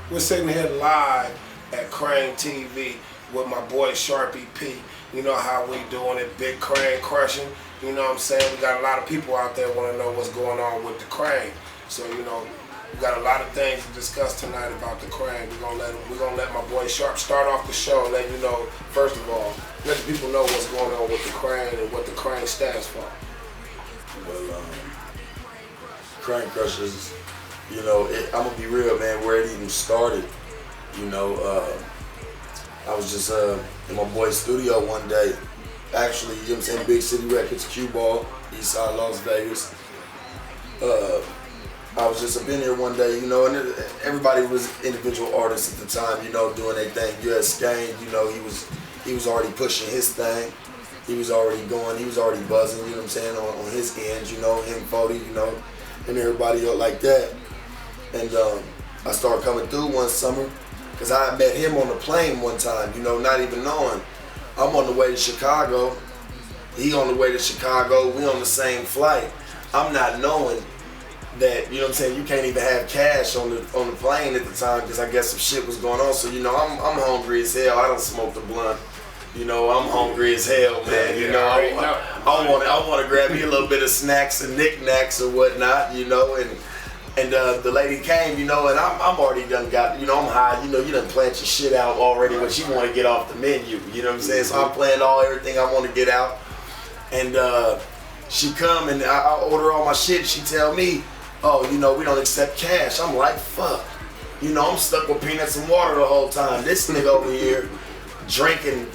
We're sitting here live at Crane TV with my boy Sharpie P. You know how we doing it, Big Crane crushing. You know what I'm saying? We got a lot of people out there want to know what's going on with the Crane. So, you know, we got a lot of things to discuss tonight about the Crane. We're gonna let my boy Sharp start off the show and let you know, first of all, let the people know what's going on with the Crane and what the Crane stands for. Well, Crane Crushers, you know, I'm gonna be real, man, where it even started, you know, I was just in my boy's studio one day, actually, you know what I'm saying, Big City Records, Cue Ball, Eastside Las Vegas. I was just up in here one day, you know, and everybody was individual artists at the time, you know, doing their thing. US Skane, you know, he was already pushing his thing. He was already going, he was already buzzing, you know what I'm saying, on his end, you know, him, 40, you know, and everybody else like that. And I started coming through one summer, because I met him on the plane one time, you know, not even knowing. I'm on the way to Chicago, he on the way to Chicago, we on the same flight. I'm not knowing that, you know what I'm saying, you can't even have cash on the plane at the time, because I guess some shit was going on. So, you know, I'm hungry as hell. I done smoked a blunt. You know, I'm hungry as hell, man. You know, I want to grab me a little bit of snacks and knickknacks or whatnot, you know, and the lady came, you know, and I'm already done got, you know, I'm high, you know, you done planned your shit out already, but you want to get off the menu, you know what I'm saying? So I planned everything I want to get out, and she come and I order all my shit. She tell me, oh, you know, we don't accept cash. I'm like, fuck. You know, I'm stuck with peanuts and water the whole time. This nigga over here drinking,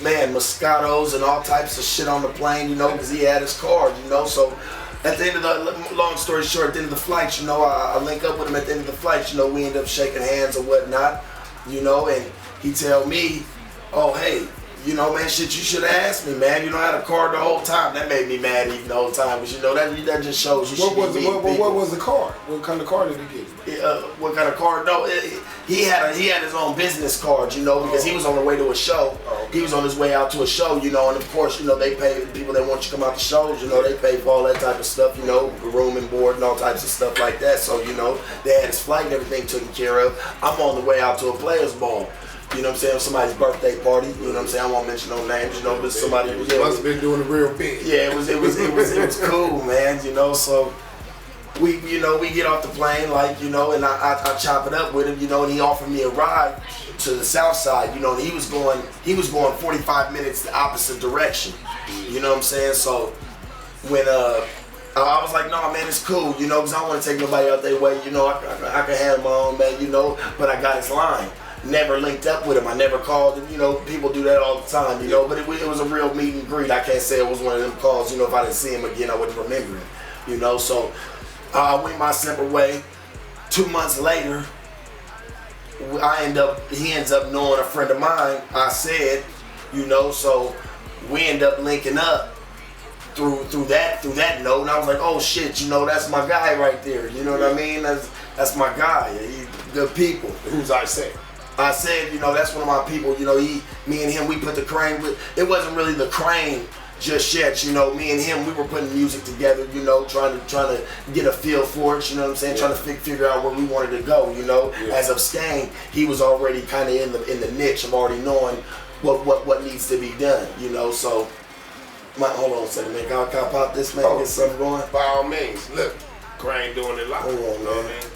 man, Moscatos and all types of shit on the plane, you know, because he had his card, you know. So at the end of the, long story short, at the end of the flight, you know, I link up with him at the end of the flight, you know, we end up shaking hands or whatnot, you know, and he tell me, oh, hey, you know, man, shit, you should have asked me, man. You know, I had a card the whole time. That made me mad even the whole time. But, you know, that just shows you what was the card? What kind of card did he get? What kind of card? No, he had his own business card, you know, because he was on the way to a show. Oh, okay. He was on his way out to a show, you know, and of course, you know, they pay people that want you to come out to shows, you know, they pay for all that type of stuff, you know, room and board and all types of stuff like that. So, you know, they had his flight and everything taken care of. I'm on the way out to a players ball. You know what I'm saying? Somebody's birthday party. You know what I'm saying? I won't mention no names. You know, but somebody was. Must have been doing the real big. Yeah, it was cool, man. You know, so we get off the plane, like, you know, and I chop it up with him, you know, and he offered me a ride to the south side. You know, and he was going 45 minutes the opposite direction. You know what I'm saying? So when I was like, no, man, it's cool, you know, because I don't want to take nobody out their way. You know, I can handle my own, man. You know, but I got his line. Never linked up with him. I never called him. You know, people do that all the time, you know, but it was a real meet and greet. I can't say it was one of them calls, you know, if I didn't see him again, I wouldn't remember him, you know. So I went my separate way. 2 months later, he ends up knowing a friend of mine, I said, you know, so we end up linking up through that note, and I was like, oh shit, you know, that's my guy right there, you know what I mean? That's my guy. He's good people. Who's I say? I said, you know, that's one of my people, you know, me and him, we put the Crane with, it wasn't really the Crane just yet, you know, me and him, we were putting music together, you know, trying to get a feel for it, you know what I'm saying, trying to figure out where we wanted to go, you know. As of Skane, he was already kind of in the niche of already knowing what needs to be done, you know. So, hold on a second, man, can I pop this, man, get something going? By all means, look, Crane doing it live, hold on, you know what I mean?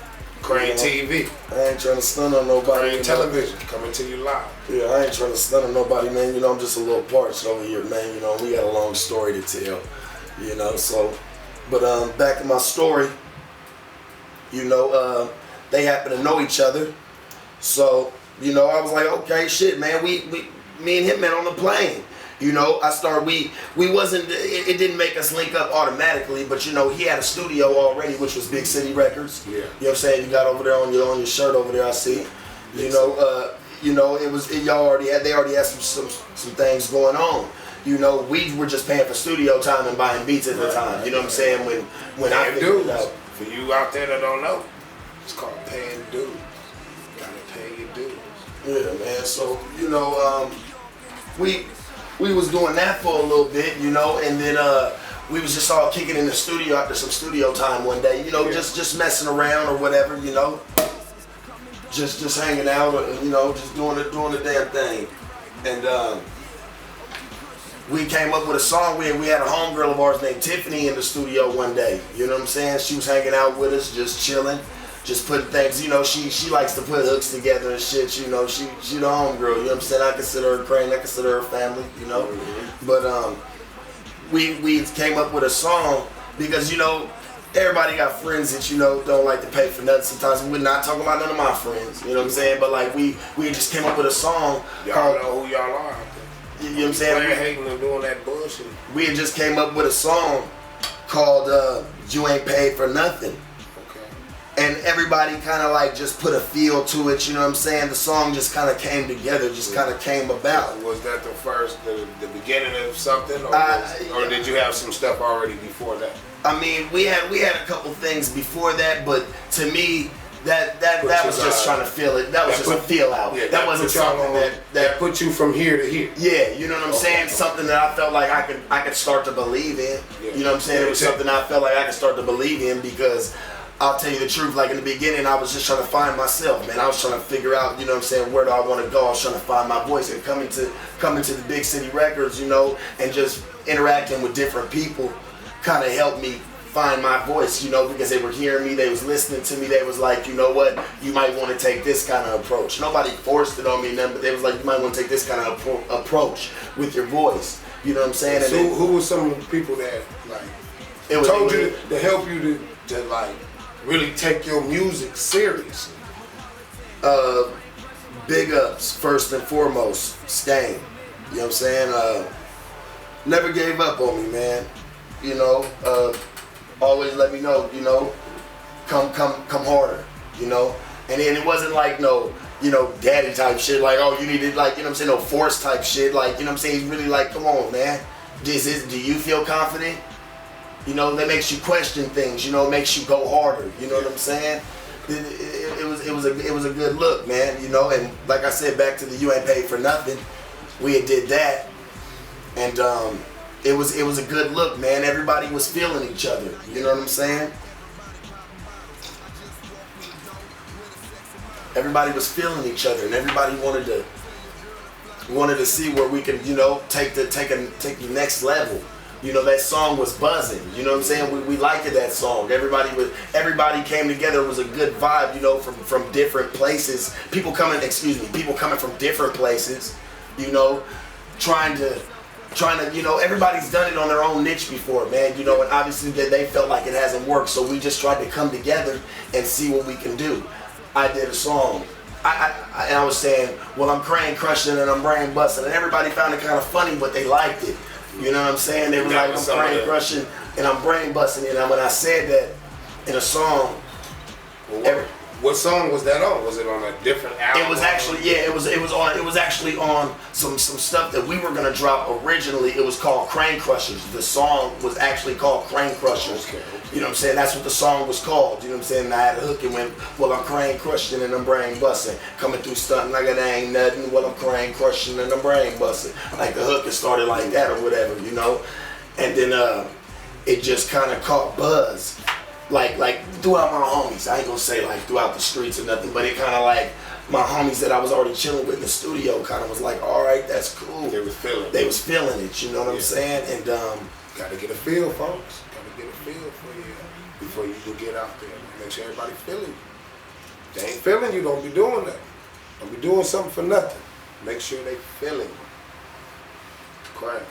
Crane TV. I ain't trying to stun on nobody. Crane television coming to you live. Yeah, I ain't trying to stun on nobody, man. You know, I'm just a little parched over here, man. You know, we got a long story to tell. You know, so, but back to my story. You know, they happen to know each other. So, you know, I was like, okay, shit, man. Me and him met on the plane. You know, we wasn't, it didn't make us link up automatically, but you know, he had a studio already, which was Big City Records. Yeah. You know what I'm saying? You got over there on your shirt over there, I see. You know, they already had some things going on. You know, we were just paying for studio time and buying beats at the time. You know what I'm saying? When I figured it out. For you out there that don't know, it's called paying dues. You gotta pay your dues. Yeah, man. So, you know, we was doing that for a little bit, you know, and then we was just all kicking in the studio after some studio time one day, you know, just messing around or whatever, you know. just hanging out, you know, just doing the damn thing. And we came up with a song. We had a homegirl of ours named Tiffany in the studio one day. You know what I'm saying? She was hanging out with us, just chilling, just putting things. You know, she likes to put hooks together and shit. You know, she the homegirl. You know what I'm saying? I consider her Crane. I consider her family. You know, but we came up with a song because, you know, everybody got friends that, you know, don't like to pay for nothing sometimes. We're not talking about none of my friends, you know what I'm saying? But like we just came up with a song. Y'all know who y'all are. You know what I'm saying? They're hating and doing that bullshit. We had just came up with a song called You Ain't Paid for Nothing. Okay. And everybody kind of like just put a feel to it, you know what I'm saying? The song just kind of came together, just kind of came about. Was that the beginning of something? Or did you have some stuff already before that? I mean, we had a couple things before that, but to me, that was just trying to feel it. That was just a feel out. Yeah, that wasn't something that put you from here to here. Yeah, you know what I'm saying? Something that I felt like I could start to believe in. Yeah. You know what I'm saying? It was something I felt like I could start to believe in because I'll tell you the truth, like in the beginning, I was just trying to find myself, man. I was trying to figure out, you know what I'm saying, where do I want to go? I was trying to find my voice and coming to the big city records, you know, and just interacting with different people kind of helped me find my voice, you know, because they were hearing me, they was listening to me, they was like, you know what, you might want to take this kind of approach. Nobody forced it on me, but they was like, you might want to take this kind of approach with your voice. You know what I'm saying? So who were some of the people that like told you to help you to like really take your music seriously? Big ups, first and foremost, Stain. You know what I'm saying? Never gave up on me, man. You know, always let me know, you know, come harder, you know. And then it wasn't like no, you know, daddy type shit, like, oh, you needed, like, you know what I'm saying, no force type shit, like, you know what I'm saying, he's really like, come on, man. Do you feel confident? You know, that makes you question things, you know, it makes you go harder, you know what I'm saying? It was a good look, man, you know. And like I said, back to the You Ain't Paid for Nothing, we had did that, and it was a good look, man. Everybody was feeling each other, you know what I'm saying? Everybody was feeling each other, and everybody wanted to see where we could, you know, take the next level. You know, that song was buzzing. You know what I'm saying? We liked that song. Everybody came together. It was a good vibe. You know, from different places. People coming from different places. You know, trying to, you know, everybody's done it on their own niche before, man. You know, and obviously they felt like it hasn't worked. So we just tried to come together and see what we can do. I did a song. I was saying, well, I'm crane crushing and I'm brain busting, and everybody found it kind of funny, but they liked it. You know what I'm saying? They were like, I'm brain crushing and I'm brain busting. And when I said that in a song, what song was that on? Was it on a different album? It was actually, yeah, it was actually on some stuff that we were gonna drop originally. It was called Crane Crushers. The song was actually called Crane Crushers. Okay. You know what I'm saying? That's what the song was called. You know what I'm saying? And I had a hook and went, well, I'm crane crushing and I'm brain busting. Coming through stunting like it ain't nothing. Well, I'm crane crushing and I'm brain busting. Like the hook, it started like that or whatever, you know? And then it just kind of caught buzz. Like throughout my homies. I ain't gonna say like throughout the streets or nothing, but it kind of like my homies that I was already chilling with in the studio kind of was like, all right, that's cool. They was feeling it, you know what I'm saying? And gotta get a feel, folks. Get a feel for you before you can get out there. Make sure everybody feeling you. If they ain't feeling you, don't be doing that. Don't be doing something for nothing. Make sure they feeling you. Crap.